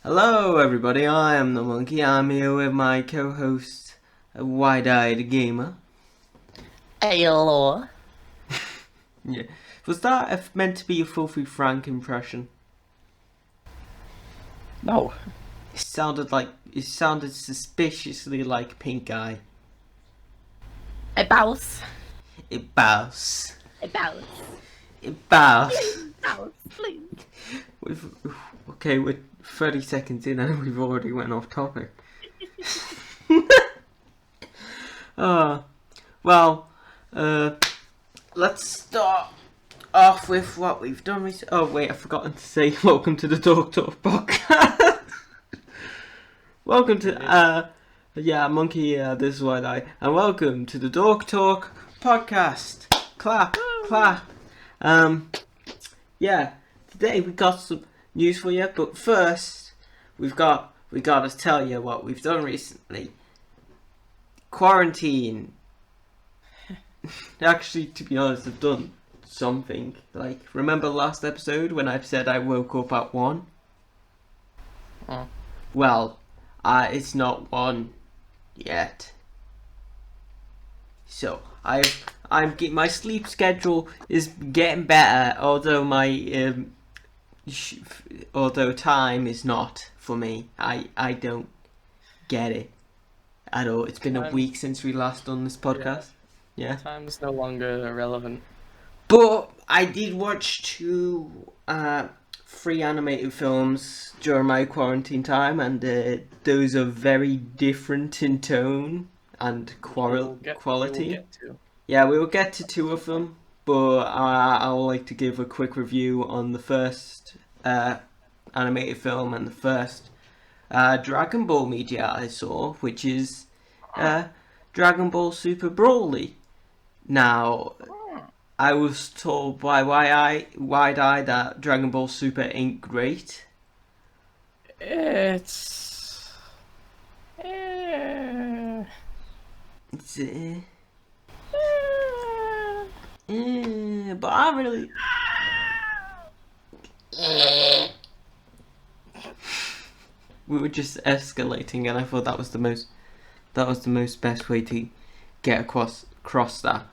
Hello everybody, I am the Monkey. I'm here with my co-host, Wide-Eyed Gamer. Hello. Yeah. Was that meant to be a Filthy Frank impression? No. It sounded suspiciously like Pink Eye. I bounce. It bows. I bounce. It bows. Bounce, please. Okay, we're 30 seconds in and we've already went off topic. Let's start off with what we've done recently. Oh wait, I've forgotten to say welcome to the Dork Talk podcast. Welcome to, Monkey, this is what and welcome to the Dork Talk podcast. Clap, clap. Today we got some news for you, but first, we got to tell you what we've done recently. Quarantine. Actually, to be honest, I've done something. Like, remember last episode when I said I woke up at 1? Oh. Well, it's not 1 yet. So, my sleep schedule is getting better, although although time is not for me. I don't get it at all. It's been a week since we last done this podcast. Yeah. Time's no longer relevant. But I did watch 2 free animated films during my quarantine time, and those are very different in tone and quality. Yeah, we will get to 2 of them, but I would like to give a quick review on the first animated film and the first Dragon Ball media I saw, which is Dragon Ball Super Broly. Now, I was told by Wide-Eye that Dragon Ball Super ain't great. It's But I really... We were just escalating, and I thought that was the most best way to get across that.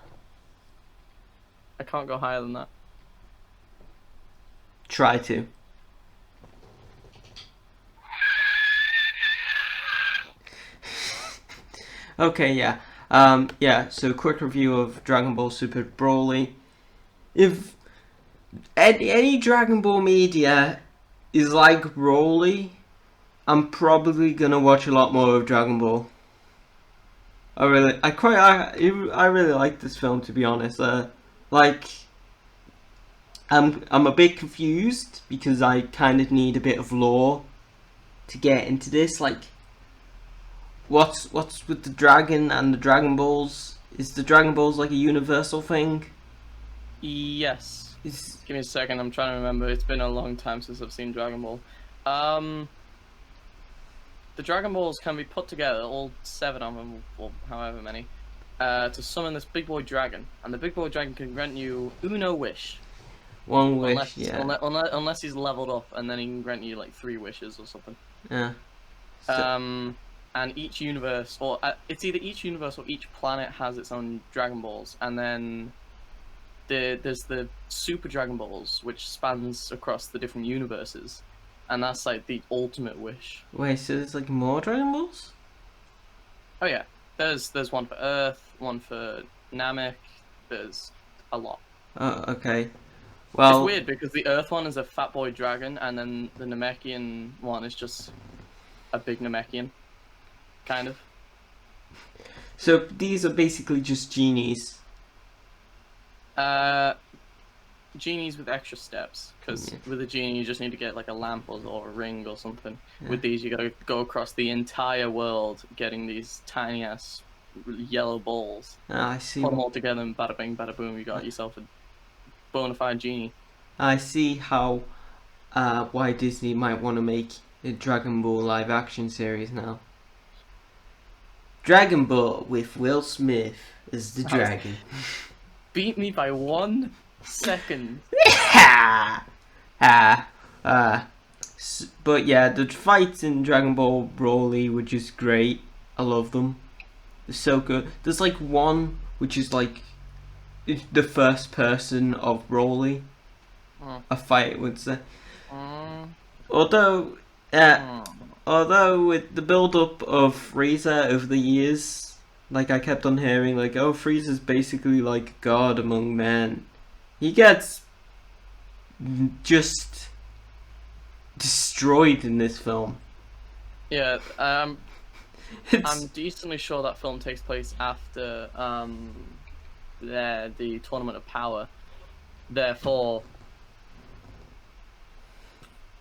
I can't go higher than that. Try to. Okay, yeah. So quick review of Dragon Ball Super Broly. If any Dragon Ball media is like Broly, I'm probably gonna watch a lot more of Dragon Ball. I really like this film, to be honest. I'm a bit confused because I kind of need a bit of lore to get into this. Like, what's with the dragon and the Dragon Balls? Is the Dragon Balls like a universal thing? Yes. Give me a second. I'm trying to remember. It's been a long time since I've seen Dragon Ball. The Dragon Balls can be put together, all 7 of them, or however many, to summon this big boy dragon, and the big boy dragon can grant you Uno wish. One wish, yeah. Unless he's leveled up, and then he can grant you like 3 wishes or something. Yeah. And each universe, or it's either each universe or each planet has its own Dragon Balls, and then there's the Super Dragon Balls, which spans across the different universes, and that's like the ultimate wish. Wait, so there's like more Dragon Balls? Oh yeah, there's one for Earth, one for Namek. There's a lot. Oh, okay. Well, it's weird because the Earth one is a fat boy dragon, and then the Namekian one is just a big Namekian, kind of. So these are basically just genies. Genies with extra steps, because with a genie you just need to get like a lamp or a ring or something. Yeah. With these you gotta go across the entire world getting these tiny ass yellow balls. I see. Put them all together and bada bing bada boom, you got yourself a bona fide genie. I see how why Disney might want to make a Dragon Ball live action series now. Dragon Ball with Will Smith as the dragon. Beat me by 1 second. But yeah, the fights in Dragon Ball Broly were just great. I love them. They're so good. There's like one which is like the first person of Broly. A fight would say. Although, although with the build up of Frieza over the years, like I kept on hearing, like, oh, Frieza's basically like God among men. He gets just destroyed in this film. Yeah, I'm It's decently sure that film takes place after the Tournament of Power. Therefore,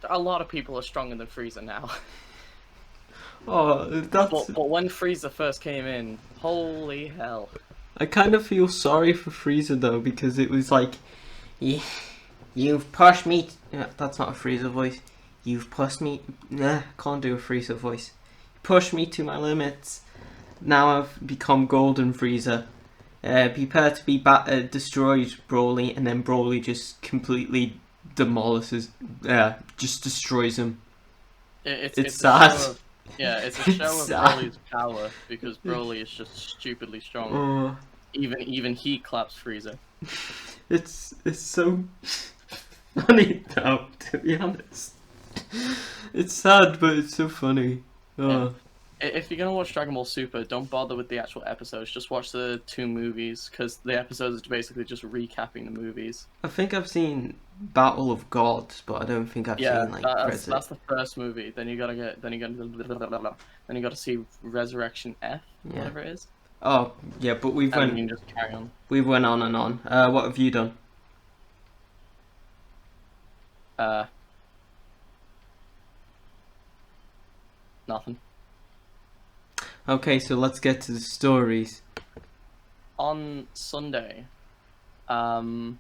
a lot of people are stronger than Frieza now. oh, that's. But when Frieza first came in, holy hell! I kind of feel sorry for Frieza though, because it was like, you've pushed me. That's not a Frieza voice. You've pushed me. Nah, can't do a Frieza voice. Push me to my limits. Now I've become Golden Frieza. Prepare to be destroyed, Broly, and then Broly just completely demolishes, just destroys him. It's sad. It's a show of Broly's power, because Broly is just stupidly strong. Even he claps Frieza. It's so funny though, to be honest. It's sad, but it's so funny. Yeah. If you're gonna watch Dragon Ball Super, don't bother with the actual episodes. Just watch the 2 movies, because the episodes are basically just recapping the movies. I think I've seen Battle of Gods, but I don't think I've seen like that's the first movie. Then you gotta see Resurrection F, whatever it is. Oh yeah, but You can just carry on. We went on and on. What have you done? Nothing. Okay, so let's get to the stories. On Sunday, my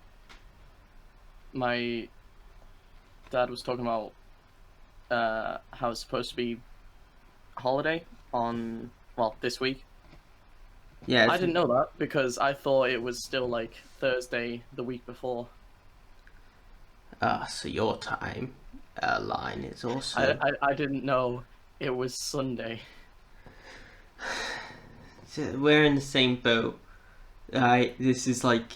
dad was talking about how it's supposed to be holiday on, well, this week. Yeah, I didn't know that, because I thought it was still like Thursday the week before. So your time line is also. I didn't know it was Sunday. So we're in the same boat. This is like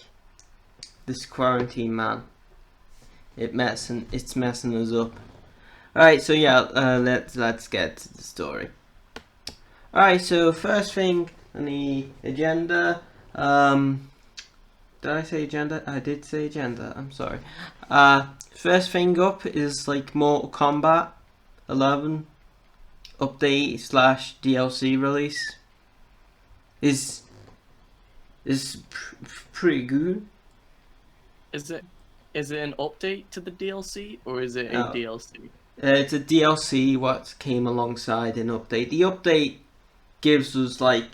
this quarantine, man. It's messing us up. Alright, so yeah, let's get to the story. Alright, so first thing on the agenda, did I say agenda? I did say agenda, I'm sorry. First thing up is like Mortal Kombat 11 update / DLC release. Is pretty good. Is it an update to the DLC, or is it a DLC? It's a DLC what came alongside an update. The update gives us like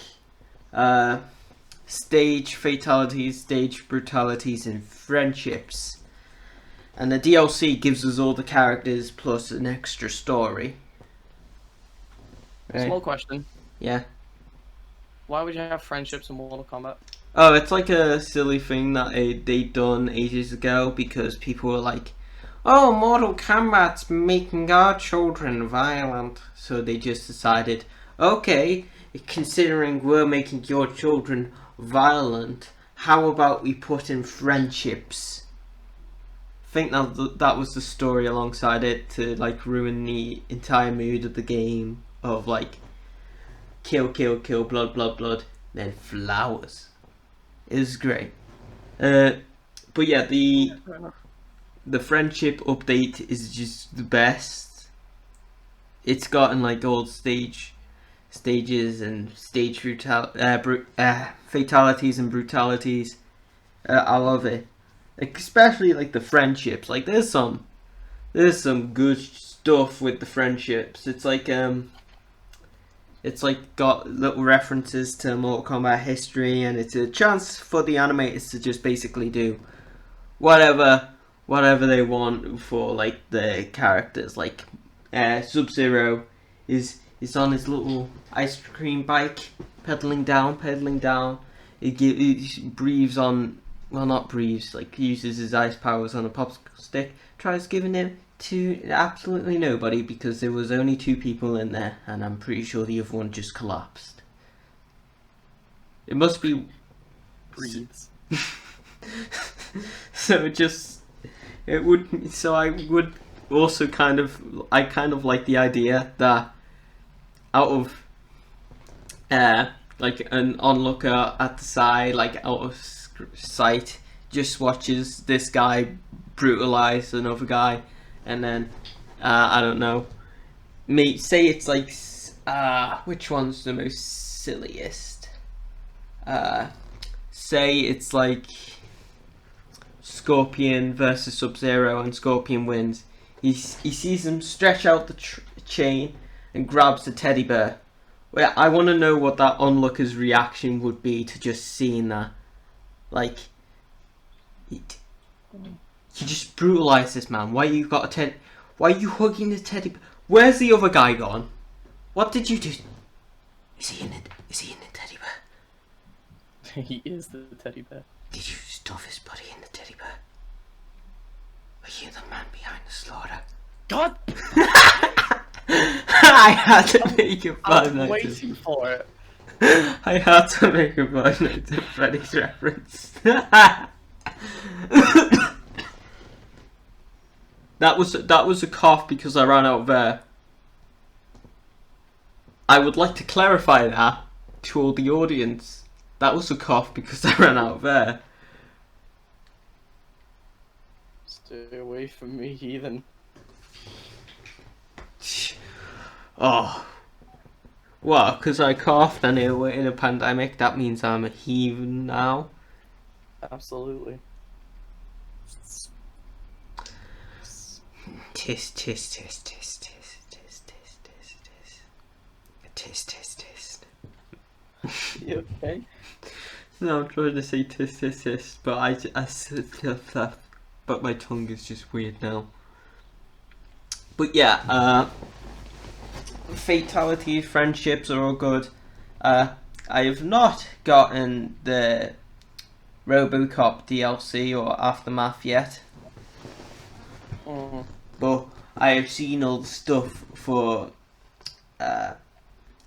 stage fatalities, stage brutalities, and friendships. And the DLC gives us all the characters plus an extra story. Right? Small question. Yeah. Why would you have friendships in Mortal Kombat? Oh, it's like a silly thing that they done ages ago, because people were like, oh, Mortal Kombat's making our children violent. So they just decided, okay, considering we're making your children violent, how about we put in friendships? I think that was the story alongside it, to like ruin the entire mood of the game of like kill, kill, kill, blood, blood, blood, then flowers. It was great. But yeah, the friendship update is just the best. It's gotten like all stages and stage fatalities and brutalities. I love it, especially like the friendships. Like there's some good stuff with the friendships. It's like got little references to Mortal Kombat history, and it's a chance for the animators to just basically do whatever they want for like the characters. Like Sub-Zero is on his little ice cream bike, pedaling down. He breathes on, well, not breathes, like uses his ice powers on a popsicle stick. Tries giving him To absolutely nobody, because there was only 2 people in there, and I'm pretty sure the other one just collapsed. It must be. Breathes. So it would. So I would also kind of like the idea that out of like an onlooker at the side, like out of sight, just watches this guy brutalize another guy, and then I don't know, say it's like which one's the most silliest? Say it's like Scorpion versus Sub-Zero, and Scorpion wins. He sees him stretch out the chain and grabs the teddy bear. Well, I want to know what that onlooker's reaction would be to just seeing that. Like, he just brutalized this man. Why you got a Why are you hugging the teddy bear? Where's the other guy gone? What did you do? Is he in it? Is he in the teddy bear? He is the teddy bear. Did you stuff his body in the teddy bear? Are you the man behind the slaughter? God! I had to make a fun. I'm waiting for it. I had to make a fun to Freddy's reference. That was a cough because I ran out of air. I would like to clarify that to all the audience. That was a cough because I ran out of air. Stay away from me, heathen. Oh. What? Because I coughed and we're in a pandemic, that means I'm a heathen now? Absolutely. Tis, tis, tis, tis, tis, tis, tis, tis, tis. Tis, tis, tis. You okay? No, I'm trying to say tis, tis, tis, but but my tongue is just weird now. But yeah, fatality, friendships are all good. I have not gotten the RoboCop DLC or Aftermath yet. But I have seen all the stuff for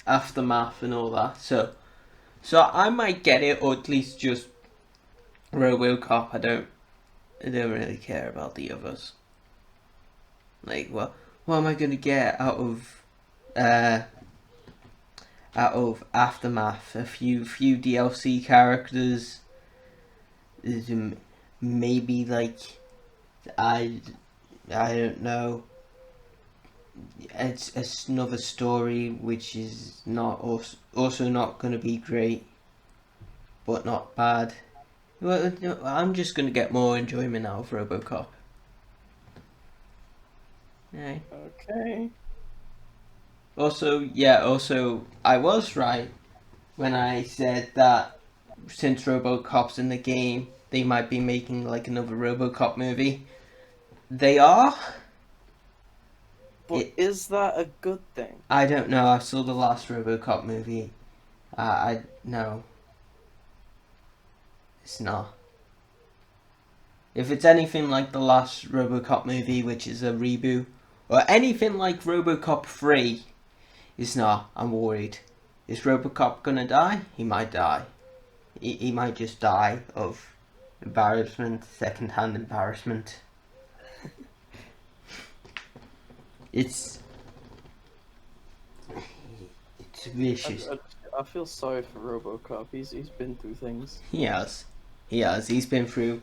Aftermath and all that, so I might get it, or at least just RoboCop. I don't really care about the others. Like, what am I gonna get out of Aftermath? A few DLC characters. Maybe like I don't know. It's another story which is not also not going to be great, but not bad. Well, I'm just going to get more enjoyment out of RoboCop. Yeah. Okay. Also, I was right when I said that since RoboCop's in the game, they might be making like another RoboCop movie. They are. But is that a good thing? I don't know. I saw the last RoboCop movie. No. It's not. If it's anything like the last RoboCop movie, which is a reboot, or anything like RoboCop 3, it's not. I'm worried. Is RoboCop gonna die? He might die. He might just die of embarrassment, second-hand embarrassment. It's vicious. I feel sorry for RoboCop. He's been through things. He has. He's been through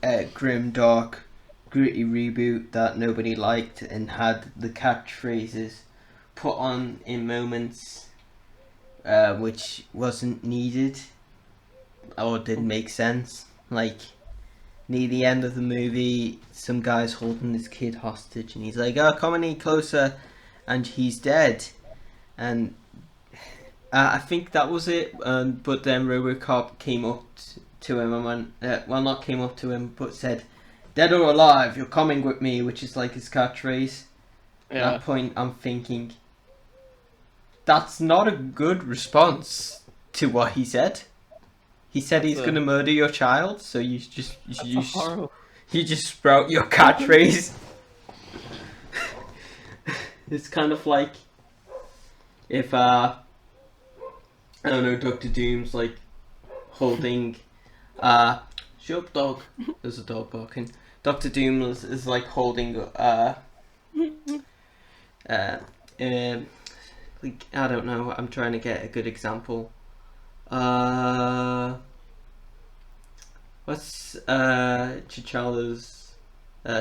a grim, dark, gritty reboot that nobody liked and had the catchphrases put on in moments which wasn't needed or didn't make sense. Like, near the end of the movie, some guy's holding this kid hostage and he's like, "Oh, come any closer," and he's dead. And I think that was it. But then RoboCop came up to him and went, well, not came up to him, but said, "Dead or alive, you're coming with me," which is like his catchphrase. Yeah. At that point, I'm thinking, that's not a good response to what he said. He said he's gonna murder your child, so you just sprout your catchphrase. It's kind of like if I don't know, Doctor Doom's like holding shut up, dog. There's a dog barking. Doctor Doom is like holding like I don't know. I'm trying to get a good example. What's T'Challa's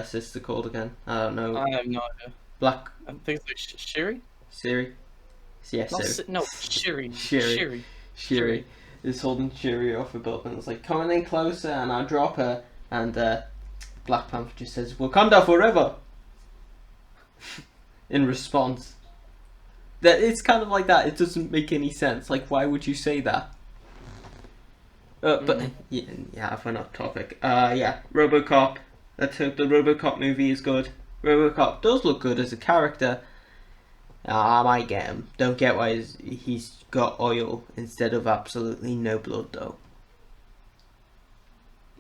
sister called again? I don't know. I have no idea. Black I think it's like Shiri? Siri. Yeah, No, Siri. no, Shiri. Shiri. Shiri is holding Shiri off a building. It's like coming in closer, and I drop her. And Black Panther just says, "Wakanda forever." In response, that it's kind of like that. It doesn't make any sense. Like, why would you say that? But yeah, if we're not topic. Yeah, RoboCop. Let's hope the RoboCop movie is good. RoboCop does look good as a character. I might get him. Don't get why he's got oil instead of absolutely no blood though.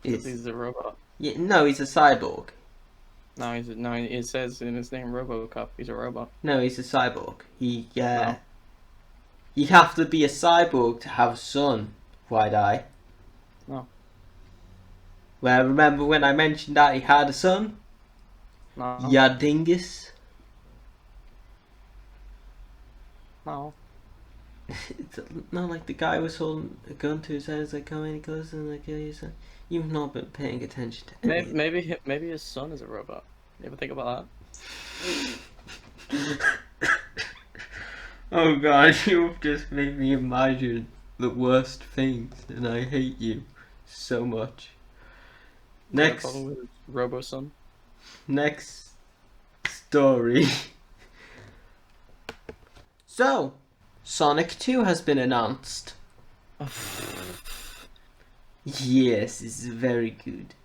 He's a robot. Yeah, no, he's a cyborg. No, it says in his name RoboCop. He's a robot. No, he's a cyborg. No. You have to be a cyborg to have a son, Wide Eye. No. Well, remember when I mentioned that he had a son? No. Ya dingus. No. It's not like the guy was holding a gun to his head. It's like, come any closer and like, kill your son. You've not been paying attention to anything. Maybe his son is a robot. You ever think about that? Oh god, you've just made me imagine the worst things, and I hate you so much. Next, Robo-son. Next story. So, Sonic 2 has been announced. Yes, it's very good.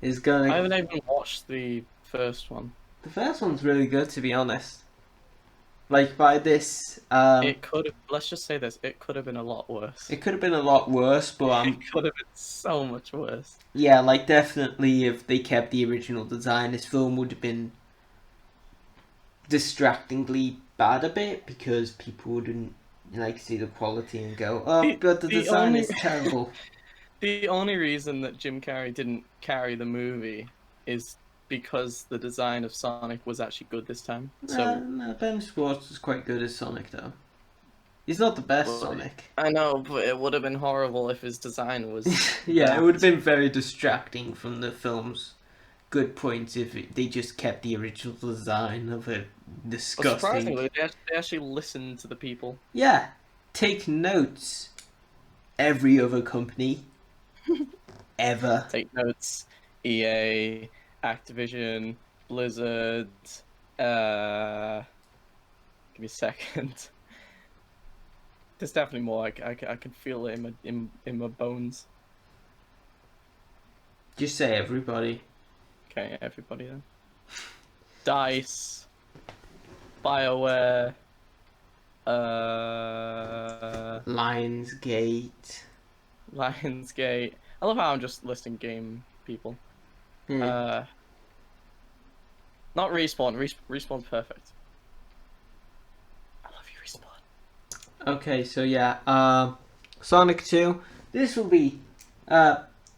It's gonna. I haven't even watched the first one. The first one's really good, to be honest. Like by this, it could have. Let's just say this: it could have been a lot worse. It could have been a lot worse, but it could have been so much worse. Yeah, like definitely, if they kept the original design, this film would have been distractingly bad a bit because people wouldn't like see the quality and go, "Oh, but the design is terrible." The only reason that Jim Carrey didn't carry the movie is because the design of Sonic was actually good this time. No, Ben Schwartz is quite good as Sonic, though. He's not the best Sonic. I know, but it would have been horrible if his design was... Yeah, it would have been very distracting from the film's good points if they just kept the original design of it disgusting. But surprisingly, they actually listened to the people. Yeah, take notes. Every other company ever. Take notes. EA, Activision, Blizzard. Give me a second. There's definitely more. I can feel it in my bones. Just say everybody. Okay, everybody then. DICE, BioWare, Lionsgate. I love how I'm just listing game people. Yeah. Not Respawn. Respawn's perfect. I love you, Respawn. Okay, so yeah, Sonic 2. This will be,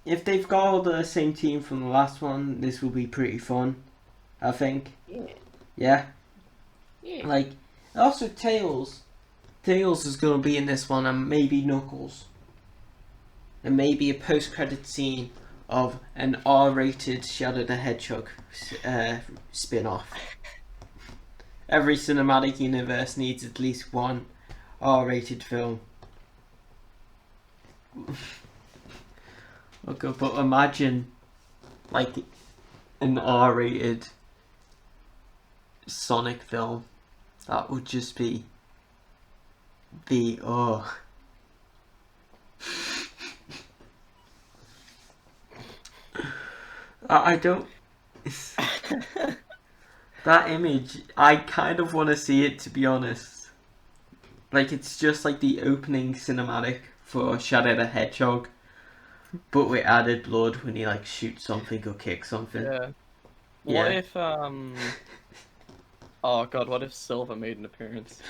if they've got all the same team from the last one, this will be pretty fun, I think. Yeah. Like, also Tails. Tails is going to be in this one, and maybe Knuckles. And maybe a post-credit scene of an R-rated Shadow the Hedgehog spin-off. Every cinematic universe needs at least one R-rated film. Okay, but imagine like an R-rated Sonic film. That would just be oh. I don't. That image, I kind of want to see it, to be honest. Like, it's just like the opening cinematic for Shadow the Hedgehog, but with added blood when he like shoots something or kicks something. Yeah. What if Oh god, what if Silver made an appearance?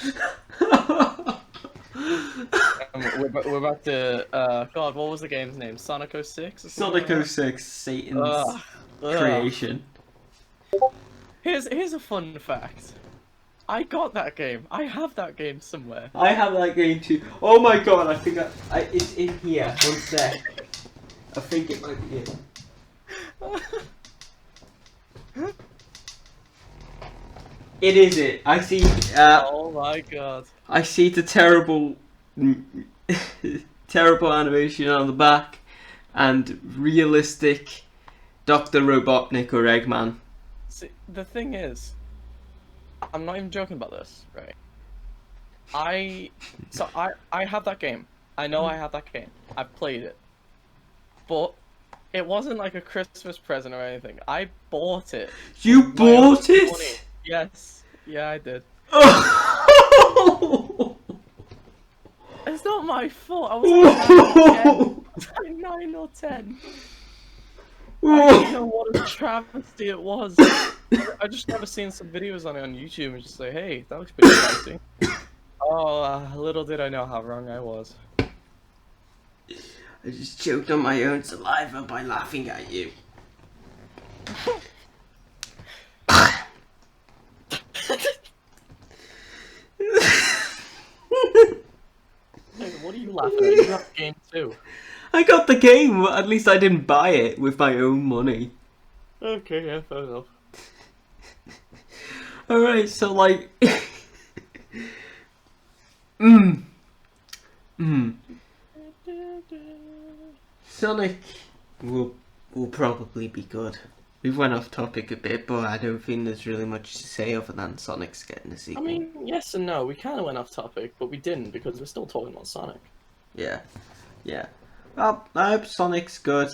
We're about to. God, what was the game's name? Sonic 06 or something Sonic like 06, Satan's that? Ugh. creation. Here's a fun fact. I got that game. I have that game somewhere. I have that game too. Oh my god, I think it's in here. One sec. I think it might be it. It is it. I see. Oh my god. I see the terrible, terrible animation on the back, and realistic Dr. Robotnik or Eggman. See, the thing is, I'm not even joking about this, right? I have that game. I know I have that game. I've played it. But it wasn't like a Christmas present or anything. I bought it. You with my own bought money. it? Yes. Yeah, I did. Oh! It's not my fault. I was like 9 or 10. I didn't know what a travesty it was. I just never seen some videos on it on YouTube and just say, hey, that looks pretty exciting. Oh, little did I know how wrong I was. I just choked on my own saliva by laughing at you. Hey, what are you laughing at? You have the game too. I got the game, at least I didn't buy it with my own money. Okay, yeah, fair enough. Alright, so like... Sonic will probably be good. We've went off topic a bit, but I don't think there's really much to say other than Sonic's getting a sequel. I mean, yes and no. We kind of went off topic, but we didn't because we're still talking about Sonic. Yeah. Well, I hope Sonic's good.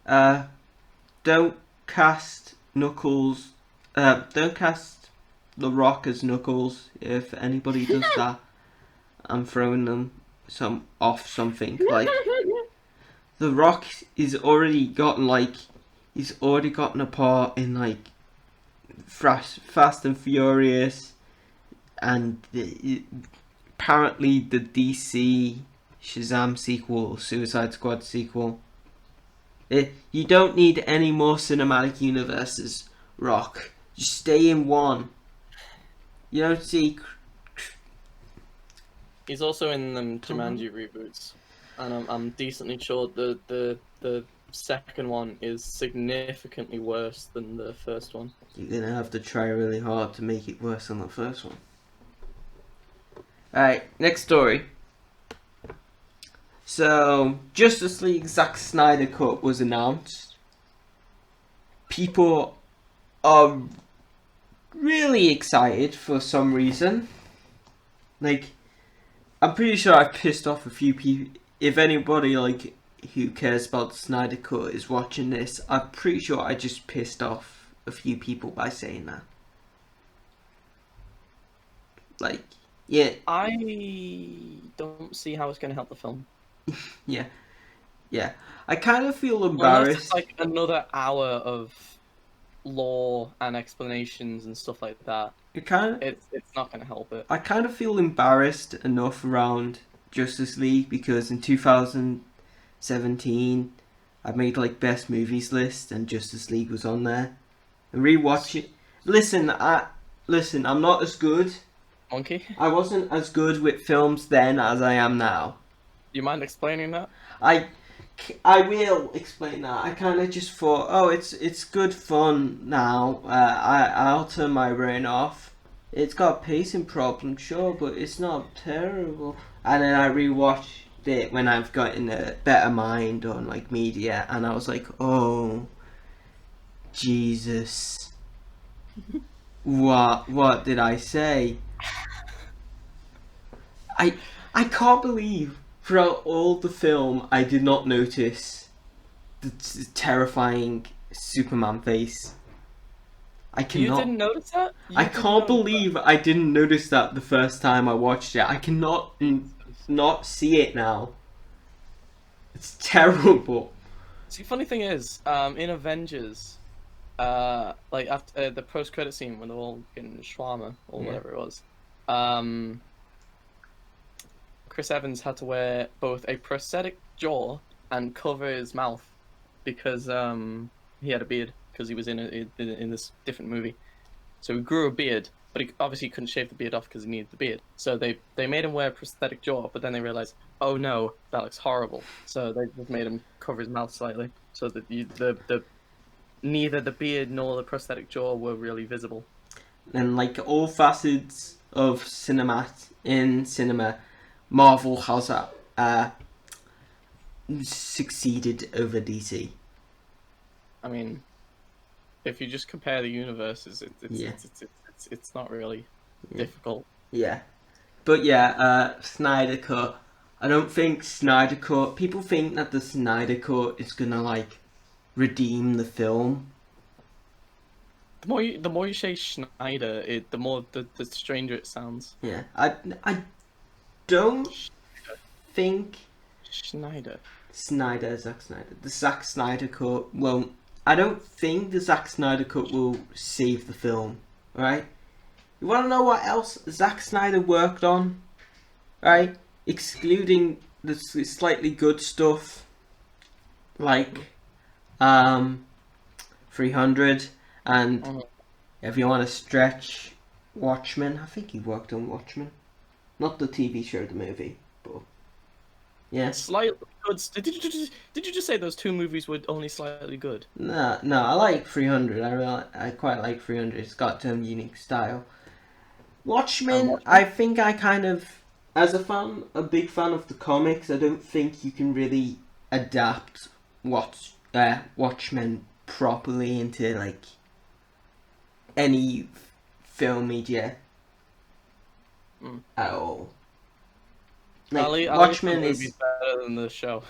Don't cast Knuckles. Don't cast The Rock as Knuckles. If anybody does that, I'm throwing them off something. Like, The Rock is already gotten he's already gotten a part in like Fast and Furious, and apparently the DC Shazam sequel, Suicide Squad sequel. You don't need any more cinematic universes, Rock. Just stay in one. You don't see. He's also in the Jumanji reboots, and I'm decently sure the second one is significantly worse than the first one. You're gonna have to try really hard to make it worse than the first one. Alright, next story. So, Justice League Zack Snyder Cut was announced. People are really excited for some reason. Like, I'm pretty sure I've pissed off a few people. If anybody who cares about the Snyder Cut is watching this, I'm pretty sure I just pissed off a few people by saying that. Like, yeah. I don't see how it's going to help the film. Yeah. I kind of feel embarrassed. Unless it's like another hour of lore and explanations and stuff like that. It's not going to help it. I kind of feel embarrassed enough around Justice League because in 2017 I made best movies list and Justice League was on there. And rewatching. Listen, I'm not as good. Monkey? I wasn't as good with films then as I am now. Do you mind explaining that? I will explain that. I kind of just thought, oh, it's good fun now. I'll turn my brain off. It's got pacing problems, sure, but it's not terrible. And then I rewatched it when I've gotten a better mind on media, and I was like, oh, Jesus, what did I say? I can't believe throughout all the film I did not notice the terrifying Superman face. I cannot. You didn't notice that? I can't believe I didn't notice that the first time I watched it. I cannot not see it now. It's terrible. See, funny thing is, in Avengers, like after the post-credit scene when they're all getting shawarma or Yeah. whatever it was, Chris Evans had to wear both a prosthetic jaw and cover his mouth because he had a beard because he was in this different movie. So he grew a beard, but he obviously couldn't shave the beard off because he needed the beard. So they made him wear a prosthetic jaw, but then they realized, oh no, that looks horrible. So they just made him cover his mouth slightly so that the neither the beard nor the prosthetic jaw were really visible. And like all facets of cinema, Marvel has succeeded over DC. I mean, if you just compare the universes, Yeah. it's not really difficult. Yeah. But yeah, Snyder Cut. I don't think Snyder Cut. People think that the Snyder Cut is gonna like redeem the film. The more you say Schneider, the more the stranger it sounds. Yeah. I don't think Schneider. Zack Snyder. The Zack Snyder Cut won't. I don't think the Zack Snyder Cut will save the film. Right? You want to know what else Zack Snyder worked on? Right? Excluding the slightly good stuff, like 300, and if you want to stretch, Watchmen. I think he worked on Watchmen, not the TV show, the movie, but yeah. Slightly good. Did you just say those two movies were only slightly good? No, I like 300. I quite like 300. It's got some unique style. Watchmen, I think I kind of, as a big fan of the comics, I don't think you can really adapt Watchmen properly into like any film media at all. Like, Watchmen is better than the show.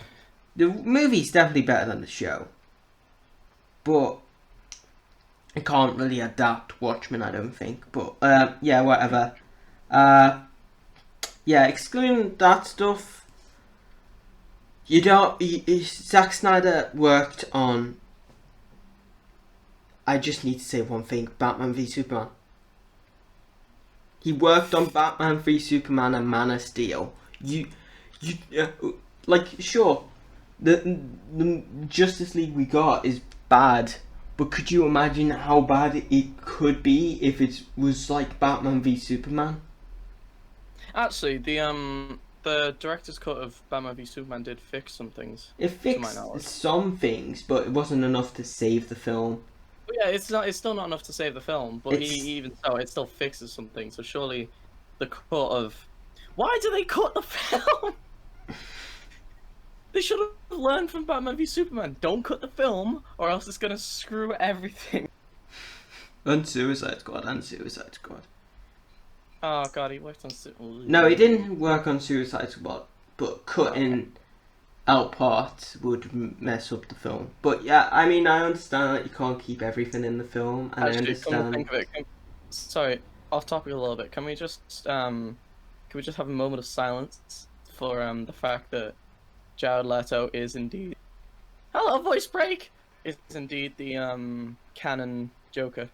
The movie's definitely better than the show, but I can't really adapt Watchmen, I don't think. But yeah, whatever. Yeah, excluding that stuff, you don't. Zack Snyder worked on. I just need to say one thing: Batman v Superman. He worked on Batman v Superman and Man of Steel. Like, sure, the Justice League we got is bad, but could you imagine how bad it could be if it was like Batman v Superman? Actually, the director's cut of Batman v Superman did fix some things. It fixed some things, but it wasn't enough to save the film. But yeah, it's still not enough to save the film, but even so, it still fixes some things. So surely, the cut of why do they cut the film? They should have learned from Batman v Superman. Don't cut the film, or else it's gonna screw everything. And Suicide Squad. Oh god, he worked on. No, he didn't work on Suicide Squad, but cutting out parts would mess up the film. But yeah, I mean, I understand that you can't keep everything in the film, and Actually, I understand. come to think of it, sorry, off topic a little bit. Can we just have a moment of silence for the fact that Jared Leto is indeed voice break is indeed the canon Joker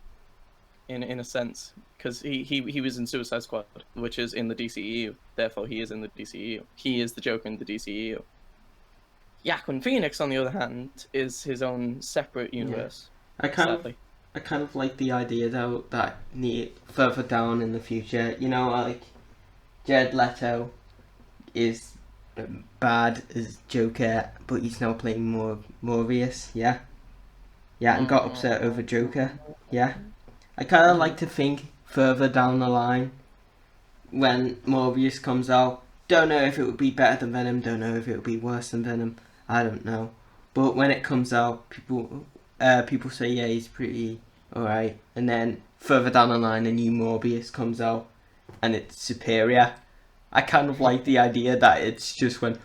in a sense, because he was in Suicide Squad, which is in the DCEU, therefore he is in the DCEU. He is the Joker in the DCEU. Joaquin Phoenix, on the other hand, is his own separate universe. Yeah. I kind of like the idea though that further down in the future, you know, like Jared Leto is bad as Joker, but he's now playing Morbius, yeah, and got upset over Joker, yeah. I kind of like to think further down the line when Morbius comes out. Don't know if it would be better than Venom. Don't know if it would be worse than Venom. I don't know. But when it comes out, people say yeah, he's pretty alright. And then further down the line, a new Morbius comes out, and it's superior. I kind of like the idea that it's just when,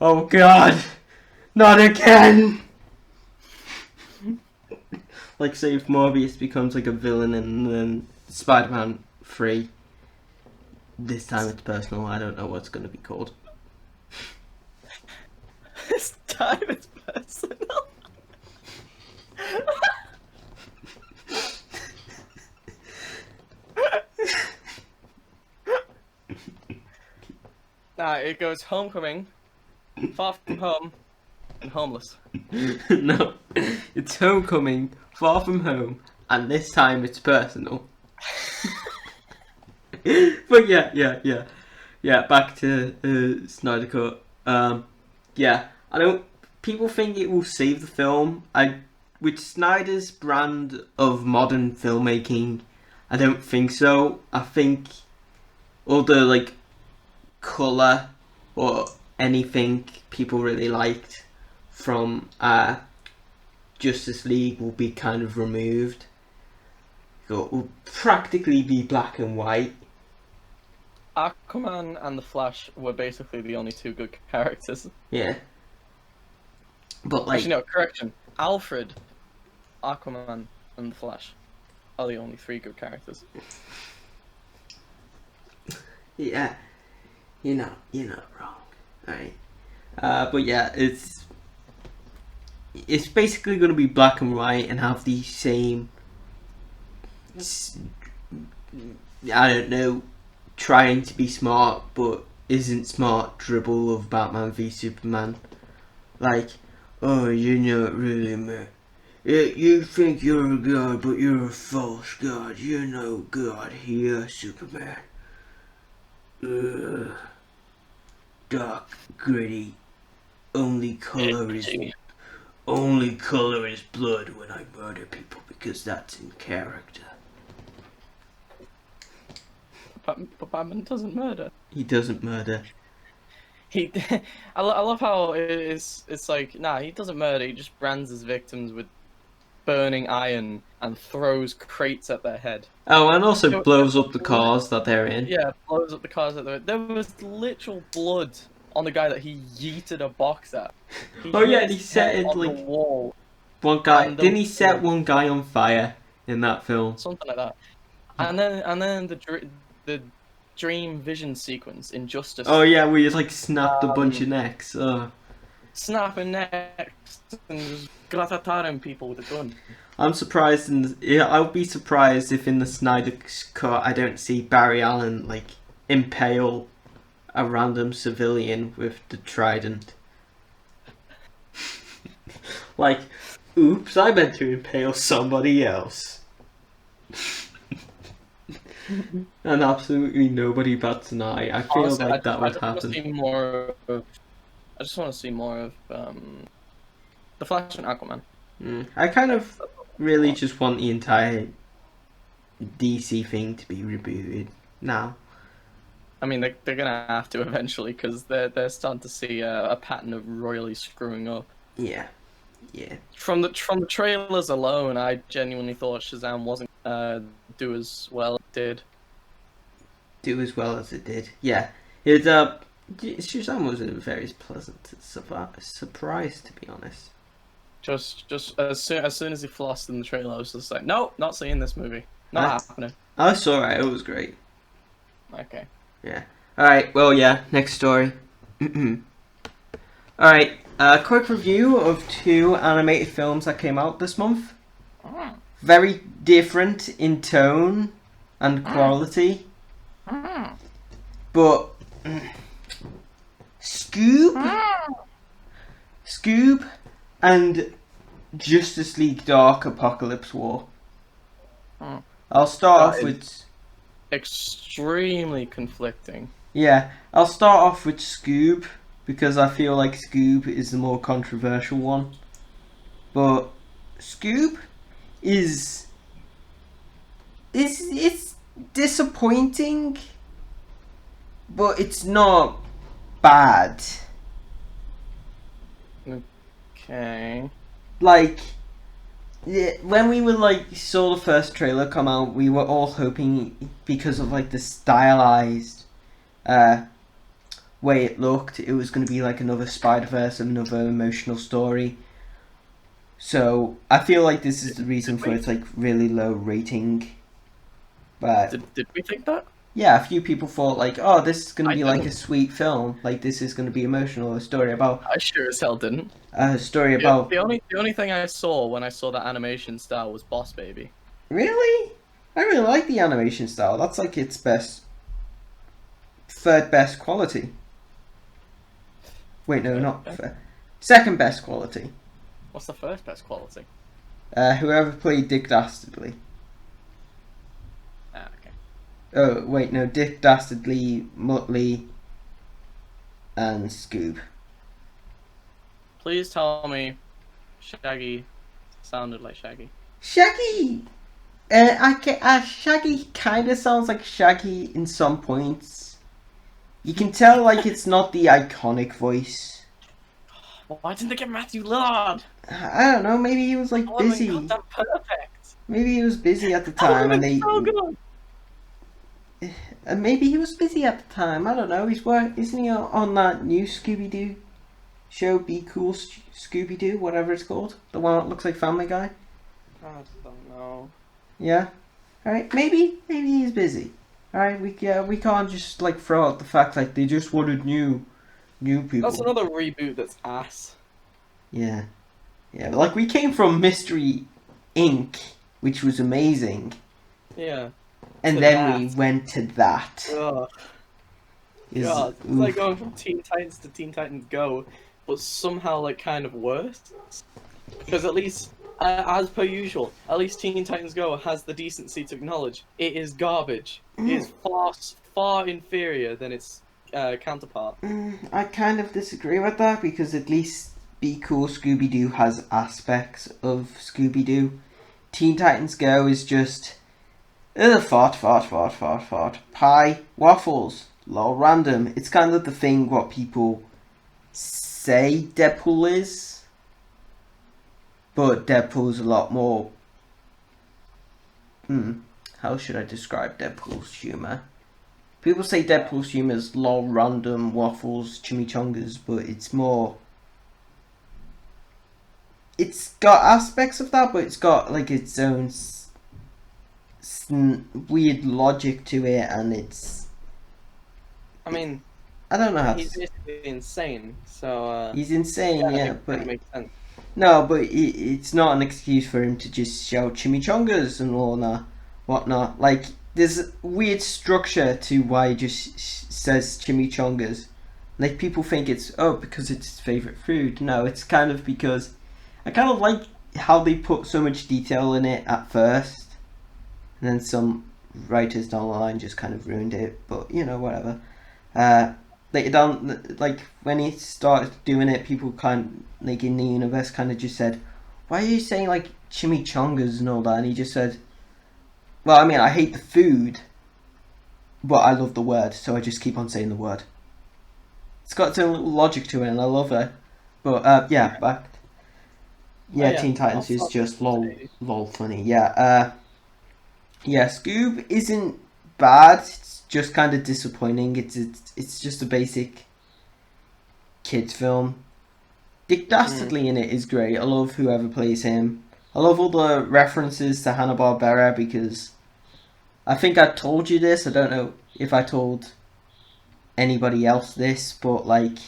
oh god, not again. Like, say if Morbius becomes like a villain and then Spider-Man 3, this time it's personal, I don't know what's going to be called. This time it's personal. Nah, it goes Homecoming, Far From Home, and Homeless. No, it's Homecoming, Far From Home, and this time it's personal. But yeah. Back to Snyder Cut. Yeah, I don't. People think it will save the film. With Snyder's brand of modern filmmaking, I don't think so. I think all the like color or anything people really liked from Justice League will be kind of removed. So it will practically be black and white. Aquaman and the Flash were basically the only two good characters. Yeah. But like, Actually, no, correction. Alfred, Aquaman, and the Flash are the only three good characters. yeah, you're not wrong, right? But yeah, it's basically going to be black and white and have the same. I don't know, trying to be smart but isn't smart dribble of Batman v Superman. Like, oh, you're not really man. You think you're a god, but you're a false god. You're no god here, Superman. Ugh. Dark, gritty. Only color is blood when I murder people because that's in character. But Batman doesn't murder. He doesn't murder. I love how it's like, nah, he doesn't murder, he just brands his victims with burning iron and throws crates at their head. Oh, and also blows up the cars that they're in. Yeah, blows up the cars at their head. There was literal blood on the guy that he yeeted a box at. Oh yeah, he set it on like the wall. one guy. Didn't he set one guy on fire in that film? Something like that. And then the dream vision sequence in Justice. Oh yeah, where you like snapped a bunch of necks. Snapping necks and just gratattaring people with a gun. I'm surprised, I'll be surprised if in the Snyder Cut I don't see Barry Allen like impale a random civilian with the trident. Like, oops, I meant to impale somebody else. And absolutely nobody bats an eye. I feel Honestly, like that would I happen. just want to see more of the Flash and Aquaman. I kind of really just want the entire DC thing to be rebooted now. I mean, they're gonna have to eventually because they're starting to see a pattern of royally screwing up. Yeah. From the trailers alone, I genuinely thought Shazam wasn't do as well as it did. Do as well as it did. Yeah. Shazam was a very pleasant surprise, to be honest. Just as soon as he flossed in the trailer, I was just like, nope, not seeing this movie. Not happening. Oh, it's alright. It was great. Okay. Yeah. Alright, well, yeah. Next story. Alright, quick review of 2 animated films that came out this month. Very different in tone and quality. But Scoob and Justice League Dark Apocalypse War. I'll start off with... extremely conflicting. Yeah, I'll start off with Scoob, because I feel like Scoob is the more controversial one. But Scoob is... It's disappointing, but it's not bad. Okay. Like, yeah, when we were like saw the first trailer come out, we were all hoping because of like the stylized way it looked, it was going to be like another Spider-Verse, another emotional story. So I feel like this is the reason for its like really low rating. But did we think that? yeah, a few people thought like, oh, this is going to be like a sweet film, like this is going to be emotional, a story about. I sure as hell didn't. A story about. The only thing I saw when I saw that animation style was Boss Baby. Really? I really like the animation style. That's like its third best quality. Wait, no, not second best quality. What's the first best quality? Whoever played Dick Dastardly. Ah, okay. Oh, wait, no, Dick Dastardly, Muttley, and Scoob. Please tell me Shaggy sounded like Shaggy. Shaggy! Shaggy kind of sounds like Shaggy in some points. You can tell, like, it's not the iconic voice. Why didn't they get Matthew Lillard? I don't know, maybe he was, like, Oh, busy. goddamn perfect. Maybe he was busy at the That time, would've and been so good. maybe he was busy at the time. I don't know. Isn't he on that new Scooby Doo show? Be Cool Scooby Doo, whatever it's called. The one that looks like Family Guy. I don't know. Yeah. All right. Maybe he's busy. All right. We can't just like throw out the fact like they just wanted new people. That's another reboot that's ass. Yeah. Yeah. Like we came from Mystery Inc., which was amazing. Yeah. And then we went to that. Ugh. God, it's like going from Teen Titans to Teen Titans Go, but somehow like kind of worse. Because at least, as per usual, at least Teen Titans Go has the decency to acknowledge it is garbage. It is far inferior than its counterpart. I kind of disagree with that because at least Be Cool Scooby Doo has aspects of Scooby Doo. Teen Titans Go is just fart. Pie, waffles, lol random. It's kind of the thing what people say Deadpool is. But Deadpool's a lot more... how should I describe Deadpool's humour? People say Deadpool's humour is lol random, waffles, chimichangas, but it's more... It's got aspects of that, but it's got like its own weird logic to it, and it's... I mean... I don't know how he's basically insane, so... he's insane, yeah, but... That makes sense. No, but it's not an excuse for him to just shout chimichangas and all that, whatnot. Like, there's a weird structure to why he just says chimichangas. Like, people think it's, because it's his favourite food. No, it's kind of because... I kind of like how they put so much detail in it at first. And then some writers down the line just kind of ruined it. But, whatever. Later down, like, when he started doing it, people kind of, like, in the universe kind of just said, why are you saying, like, chimichangas and all that? And he just said, well, I mean, I hate the food, but I love the word, so I just keep on saying the word. It's got its own little logic to it, and I love it. But, yeah, back... Yeah, Teen Titans is just lol funny. Yeah, Scoob isn't bad. It's just kind of disappointing. It's just a basic kids film. Dick Dastardly in it is great. I love whoever plays him. I love all the references to Hanna-Barbera because I think I told you this. I don't know if I told anybody else this, but like,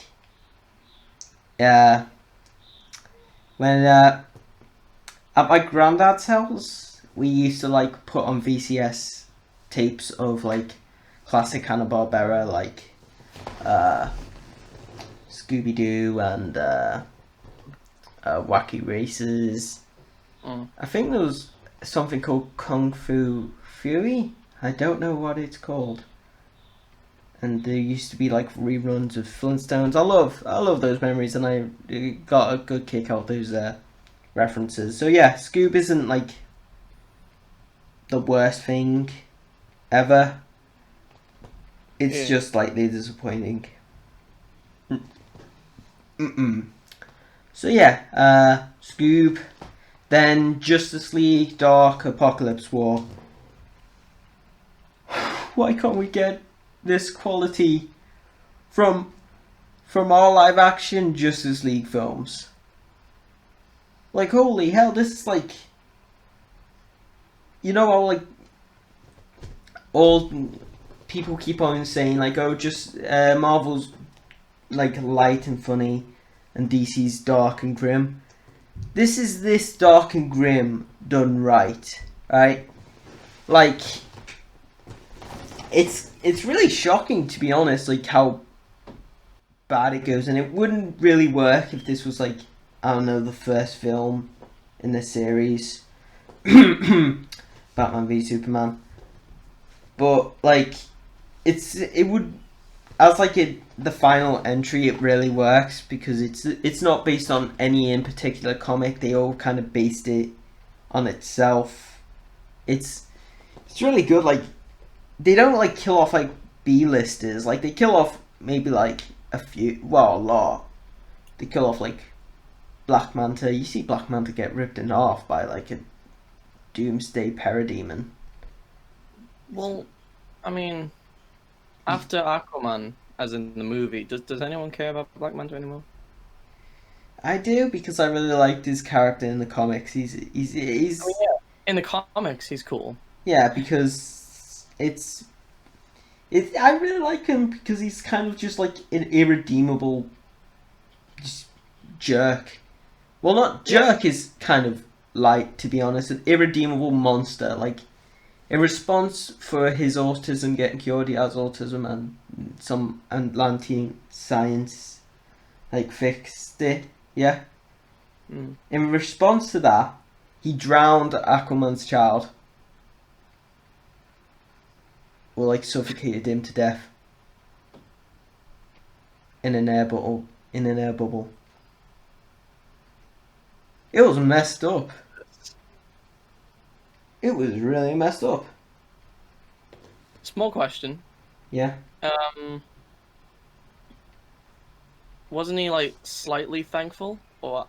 when at my granddad's house, we used to like put on VCS tapes of like classic Hanna-Barbera, like Scooby-Doo and Wacky Races. I think there was something called Kung Fu Fury. I don't know what it's called. And there used to be like reruns of Flintstones. I love those memories, and I got a good kick out of those references. So yeah, Scoob isn't like the worst thing ever. It's just slightly disappointing. So yeah, Scoob, then Justice League, Dark, Apocalypse War. Why can't we get this quality from all live action Justice League films? Like, holy hell, this is like, all like old people keep on saying like, just Marvel's like light and funny and DC's dark and grim. This is this dark and grim done right? Like, it's really shocking, to be honest, like how bad it goes, and it wouldn't really work if this was like, I don't know, the first film in the series, Batman v Superman. But like, it would, as like the final entry, it really works because it's not based on any in particular comic. They all kind of based it on itself. It's really good. Like, they don't like kill off like B-listers. Like, they kill off maybe like a few, well, a lot. They kill off like Black Manta. You see Black Manta get ripped in half by like a doomsday parademon. Well, I mean, after Aquaman, as in the movie, does anyone care about Black Manta anymore? I do, because I really liked his character in the comics. He's I mean, yeah. In the comics, he's cool. Yeah, because I really like him because he's kind of just like an irredeemable just jerk. Well, not jerk is kind of light, to be honest. An irredeemable monster. Like, in response for his autism getting cured, he has autism, and some Atlantean science like fixed it. Yeah. Mm. In response to that, he drowned Aquaman's child. Or like suffocated him to death. In an air bubble. It was messed up. It was really messed up. Small question. Yeah. Wasn't he like slightly thankful, or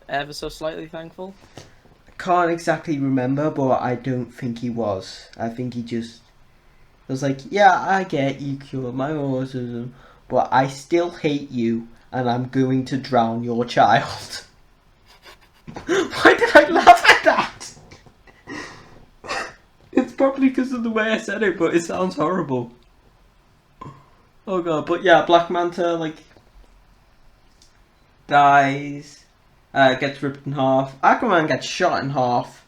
ever so slightly thankful? I can't exactly remember, but I don't think he was. I think he just was like, yeah, I get you cured my autism, but I still hate you, and I'm going to drown your child. Why did I laugh at that? It's probably because of the way I said it, but it sounds horrible. Oh god, but yeah, Black Manta, like, dies, gets ripped in half. Aquaman gets shot in half.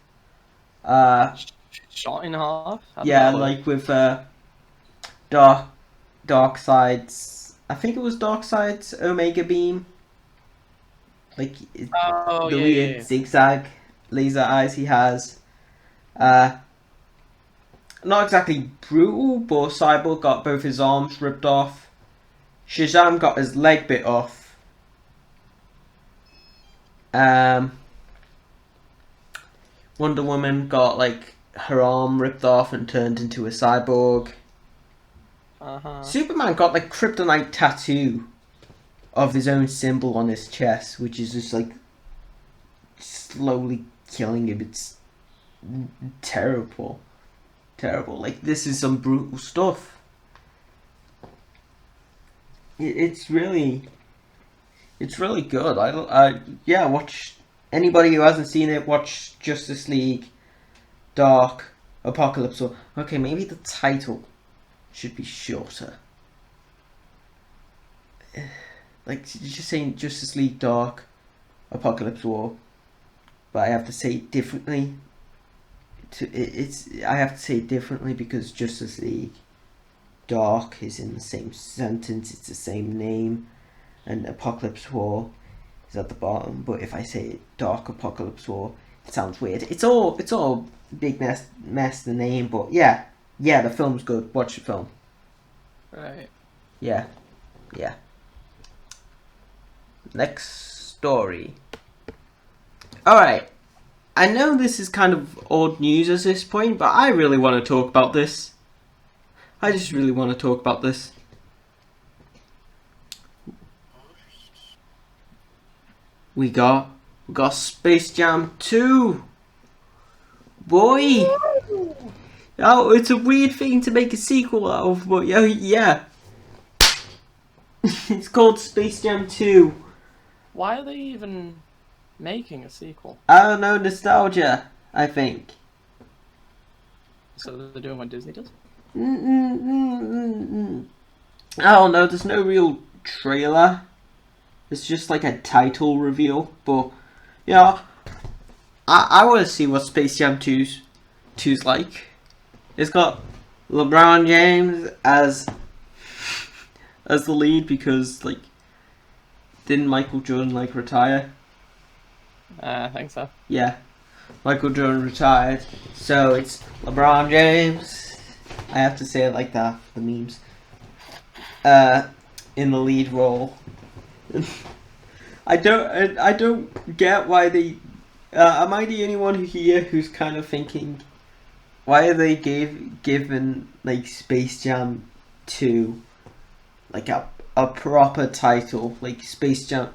Shot in half? Yeah, like with Darkseid's, I think it was Darkseid's Omega Beam. Like, the weird zigzag laser eyes he has. Not exactly brutal, but Cyborg got both his arms ripped off. Shazam got his leg bit off. Wonder Woman got like her arm ripped off and turned into a cyborg. Superman got like kryptonite tattoo of his own symbol on his chest, which is just like slowly killing him. It's terrible. Like, this is some brutal stuff. It's really good. I watch, anybody who hasn't seen it, watch Justice League Dark Apocalypse War. Okay, maybe the title should be shorter. Like, just saying Justice League Dark Apocalypse War, but I have to say it differently. I have to say it differently because Justice League Dark is in the same sentence, it's the same name, and Apocalypse War is at the bottom. But if I say Dark Apocalypse War, it sounds weird. It's all big mess the name, but yeah, the film's good. Watch the film. Right. Yeah. Next story. Alright. I know this is kind of old news at this point, but I really want to talk about this. I just really want to talk about this. We got Space Jam 2. Boy! Oh, it's a weird thing to make a sequel out of, but yeah. It's called Space Jam 2. Why are they even making a sequel? I don't know, nostalgia, I think. So they're doing what Disney does? I don't know, there's no real trailer. It's just like a title reveal, but yeah, I want to see what Space Jam 2's like. It's got LeBron James as as the lead because like didn't Michael Jordan like retire? I think so. Yeah, Michael Jordan retired, so it's LeBron James. I have to say it like that for the memes. In the lead role. I don't get why they. Am I the only one here who's kind of thinking, why are they given like Space Jam 2 like a proper title, like Space Jam?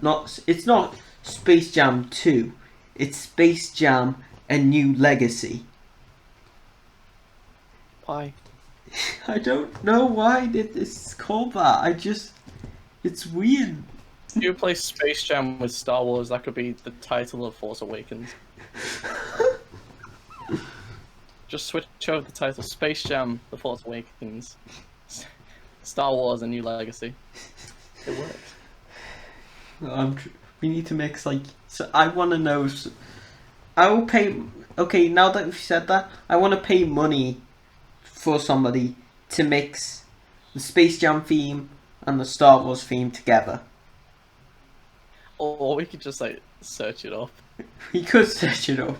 It's not Space Jam 2. It's Space Jam: A New Legacy. Why? I don't know why it's called that. It's weird. If you play Space Jam with Star Wars, that could be the title of Force Awakens. Just switch over the title: Space Jam: The Force Awakens, Star Wars: A New Legacy. It works. We need to mix like. So I want to know. I will pay. Okay, now that you've said that, I want to pay money for somebody to mix the Space Jam theme and the Star Wars theme together. Or we could just like search it up. We could search it up,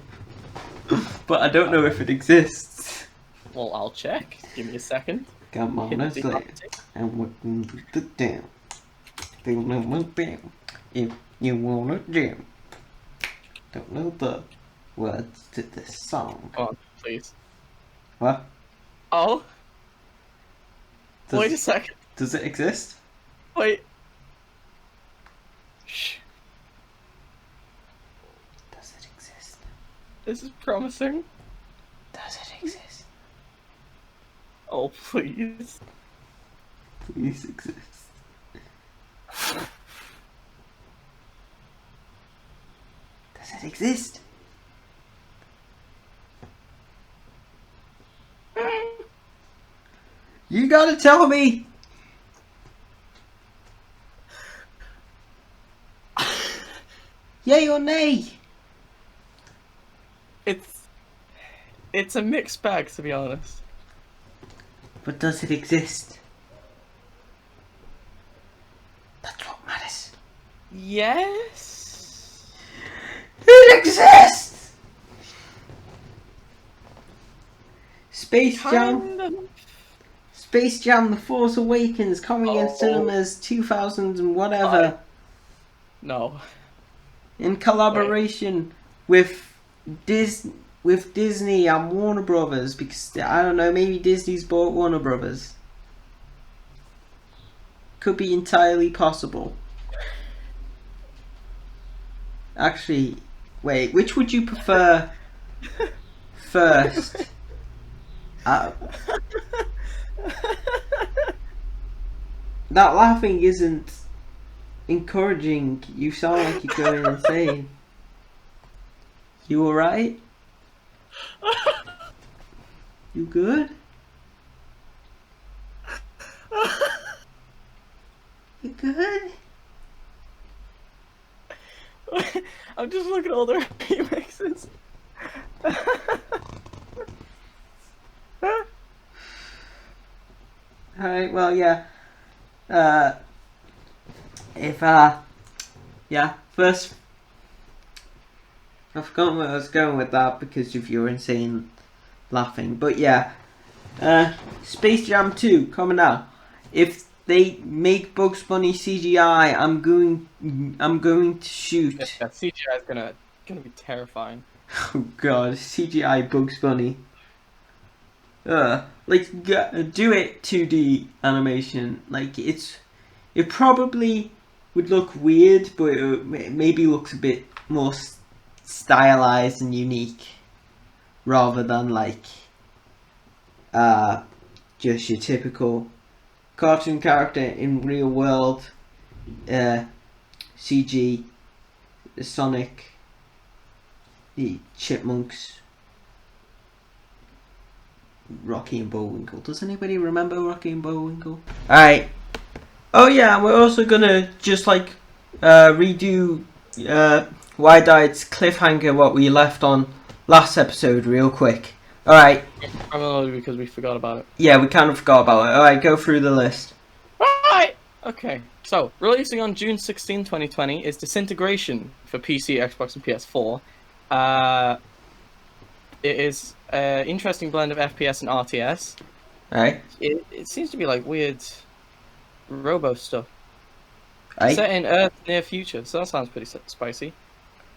but I don't know if it exists. Well, I'll check. Give me a second. Come on, let's play. And what the damn? If you wanna jam, don't know the words to this song. Come on, please. What? Oh. Wait a second. Does it exist? Wait. Shh. Does it exist? This is promising. Does it exist? Oh, please. Please exist. Does it exist? You gotta tell me! Yay or nay? It's a mixed bag, to be honest. But does it exist? That's what matters. Yes. It exists! Space Jam. Kind of. Space Jam: The Force Awakens coming in Oh. cinemas 2000 and whatever. No. In collaboration with Disney and Warner Brothers, because I don't know, maybe Disney's bought Warner Brothers. Could be entirely possible. Actually, wait, which would you prefer first? That laughing isn't encouraging. You sound like you're going insane. You alright? You good? You good? I'm just looking at all the remixes. Alright, well, yeah. First, I've forgotten where I was going with that because of your insane laughing. But yeah, Space Jam 2 coming out. If they make Bugs Bunny CGI, I'm going to shoot. Yeah, CGI is gonna be terrifying. Oh god, CGI Bugs Bunny. Like do it 2D animation. Like it probably would look weird, but it maybe looks a bit more stylized and unique, rather than like just your typical cartoon character in real world. CG, Sonic, the Chipmunks, Rocky and Bullwinkle. Does anybody remember Rocky and Bullwinkle? Alright. Oh yeah, we're also gonna just like redo Wide-Eye's cliffhanger, what we left on last episode, real quick. Alright. Probably because we forgot about it. Yeah, we kind of forgot about it. Alright, go through the list. Alright! Okay, so releasing on June 16, 2020 is Disintegration for PC, Xbox, and PS4. It is an interesting blend of FPS and RTS. Right? It seems to be like weird robo stuff. I, Set in Earth's near future, so that sounds pretty spicy.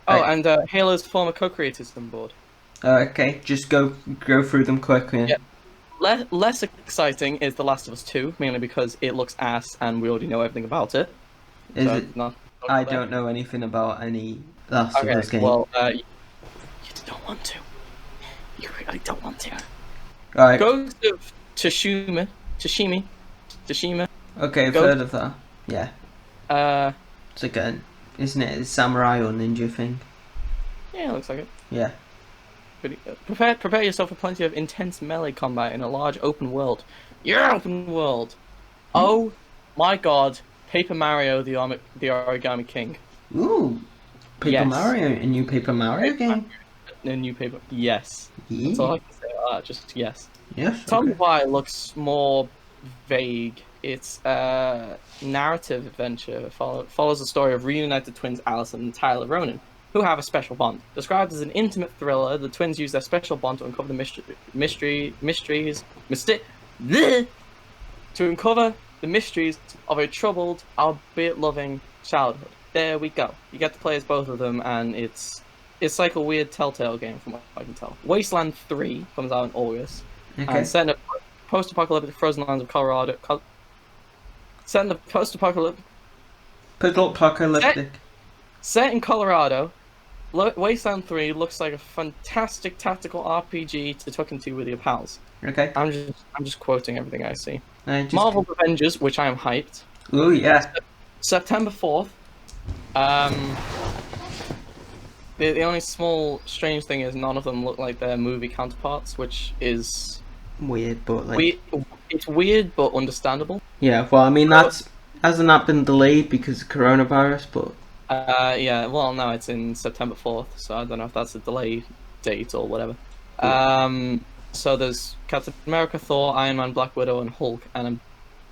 Oh, I, and Halo's former co-creators on board. okay, just go through them quickly. Yeah. Less exciting is The Last of Us 2, mainly because it looks ass and we already know everything about it. Is So it? not I there. don't know anything about any Last of Okay, Us game. well, you don't want to. You really don't want to. Right. Ghost of Tsushima. Okay, I've Ghost- heard of that. Yeah. It's like a, isn't it? A samurai or ninja thing. Yeah, it looks like it. Yeah. Pretty, prepare yourself for plenty of intense melee combat in a large open world. Yeah, open world. Oh my god, Paper Mario, the Origami King. Ooh. Paper Yes. Mario, a new Paper Mario game. A new paper. Yes. Yeah. That's all I can say about that. Just yes. Yes. Tell me Okay. why it looks more vague. It's a narrative adventure. Follows the story of reunited twins Alison and Tyler Ronan, who have a special bond. Described as an intimate thriller, the twins use their special bond to uncover to uncover the mysteries of a troubled, albeit loving childhood. There we go. You get to play as both of them, and it's like a weird Telltale game from what I can tell. Wasteland 3 comes out in August. Okay. And set in a post-apocalyptic frozen lands of Colorado. Set in the post-apocalyptic. Apocalyptic. Set in Colorado, Wasteland 3 looks like a fantastic tactical RPG to tuck into with your pals. Okay. I'm just quoting everything I see. Just... Marvel's Avengers, which I am hyped. Ooh, yeah. September 4th. The only small strange thing is none of them look like their movie counterparts, which is Weird, but like... It's weird, but understandable. Yeah, well, I mean, hasn't that been delayed because of coronavirus, but... Yeah, well, no, it's in September 4th, so I don't know if that's a delay date or whatever. So there's Captain America, Thor, Iron Man, Black Widow, and Hulk, and I'm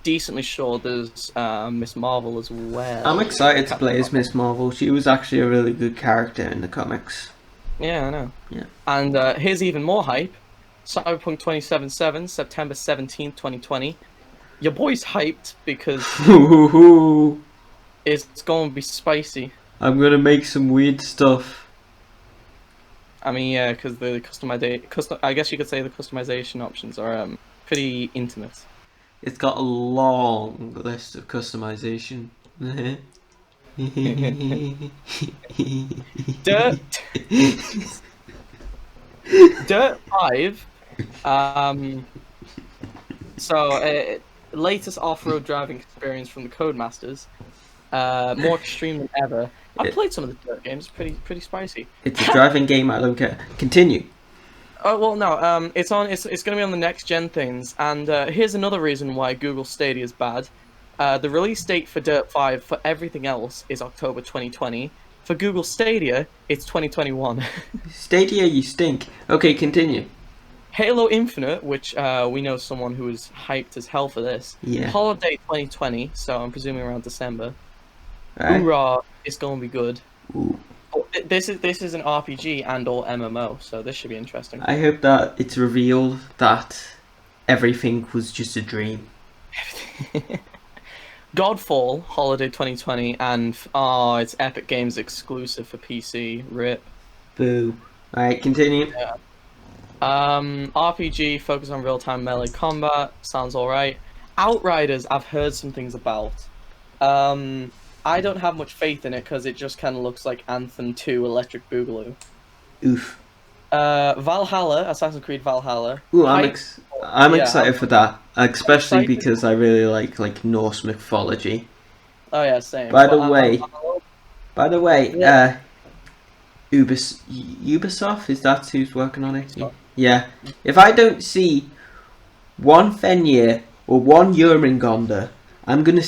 decently sure there's Miss Marvel as well. I'm excited to play as Miss Marvel. She was actually a really good character in the comics. Yeah, I know. Yeah. And here's even more hype. Cyberpunk 2077, September 17th, 2020. Your boy's hyped because it's going to be spicy. I'm gonna make some weird stuff. I mean, yeah, because the I guess you could say the customization options are pretty intimate. It's got a long list of customization. Dirt 5. Latest off-road driving experience from the Codemasters. More extreme than ever. I've played some of the Dirt games. Pretty spicy. It's a driving game. I don't care. Continue. Oh well, no. It's going to be on the next gen things. And here's another reason why Google Stadia is bad. The release date for Dirt 5 for everything else is October 2020. For Google Stadia, it's 2021. Stadia, you stink. Okay, continue. Halo Infinite, which we know someone who is hyped as hell for this. Yeah. Holiday 2020, so I'm presuming around December. Right. Hoorah! It's going to be good. Ooh. This is an RPG and/or MMO, so this should be interesting. I hope that it's revealed that everything was just a dream. Godfall, Holiday 2020, and it's Epic Games exclusive for PC. RIP. Boo. Alright, continue. Yeah. RPG, focus on real-time melee combat, sounds alright. Outriders, I've heard some things about. I don't have much faith in it because it just kind of looks like Anthem 2 Electric Boogaloo. Oof. Valhalla, Assassin's Creed Valhalla. Ooh, I'm excited for that, especially because I really like Norse mythology. Oh yeah, same. By the way, yeah. Ubisoft, is that who's working on it? Yeah. If I don't see one Fenrir or one Jörmungandr, I'm gonna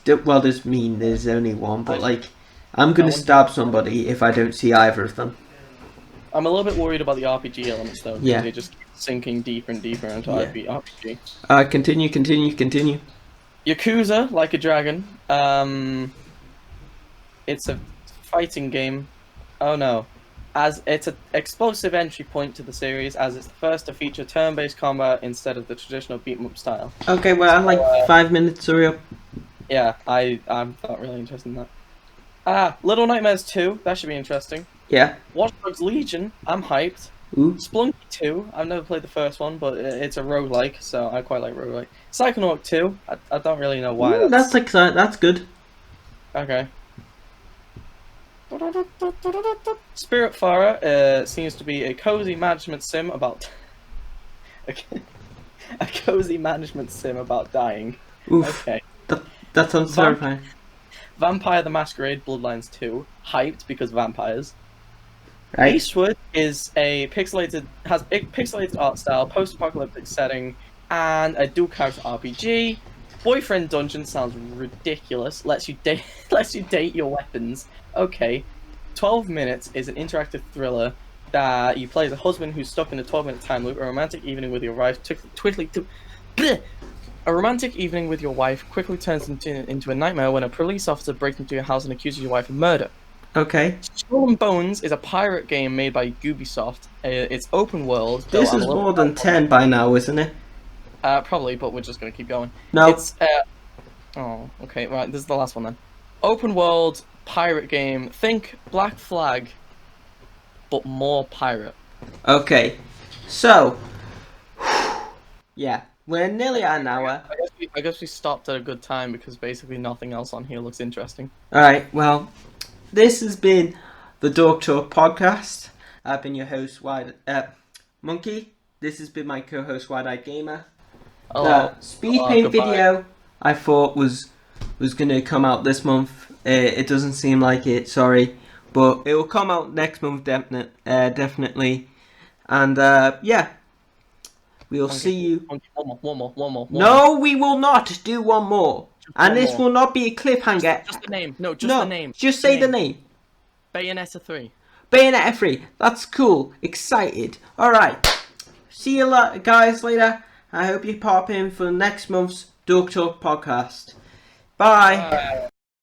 there's only one, but I'm gonna stab somebody if I don't see either of them. I'm a little bit worried about the RPG elements though. Yeah. They just keep sinking deeper and deeper into RPG. Continue. Yakuza, Like a Dragon. It's a fighting game. Oh no. As it's an explosive entry point to the series, as it's the first to feature turn-based combat instead of the traditional beat-em-up style. Okay, well, I like 5 minutes. Hurry up. Yeah, I'm not really interested in that. Little Nightmares 2, that should be interesting. Yeah. Watch Dogs Legion, I'm hyped. Ooh. Splunky 2, I've never played the first one, but it's a roguelike, so I quite like roguelike. Psychonaut 2, I don't really know why. Ooh, that's exciting. That's good. Okay. Spiritfarer seems to be a cozy management sim about... a cozy management sim about dying. Oof. Okay. That sounds terrifying. Vampire the Masquerade Bloodlines 2, hyped because vampires. Right. Eastwood has a pixelated art style, post-apocalyptic setting, and a dual-character RPG. Boyfriend Dungeon sounds ridiculous. Lets you date your weapons. Okay. 12 Minutes is an interactive thriller that you play as a husband who's stuck in a 12-minute time loop. A romantic evening with your wife quickly turns into a nightmare when a police officer breaks into your house and accuses your wife of murder. Okay. Skull and Bones is a pirate game made by Ubisoft. It's open world. This is more than 10 by now, isn't it? Probably, but we're just gonna keep going. No. It's oh, okay, right. This is the last one then. Open world pirate game. Think Black Flag, but more pirate. Okay. So. Yeah. We're nearly at an hour. I guess we stopped at a good time because basically nothing else on here looks interesting. Alright, well, this has been the Dork Talk podcast. I've been your host, Monkey. This has been my co-host, Wide-Eyed Gamer. The speed paint video I thought was going to come out this month. It doesn't seem like it, sorry. But it will come out next month, definitely. And, yeah. We'll see you. One more. No, we will not do one more. And this will not be a cliffhanger. Just the name. No, just the name. Just say the name. Bayonetta 3. Bayonetta 3. That's cool. Excited. Alright. See you guys later. I hope you pop in for next month's Dork Talk podcast. Bye.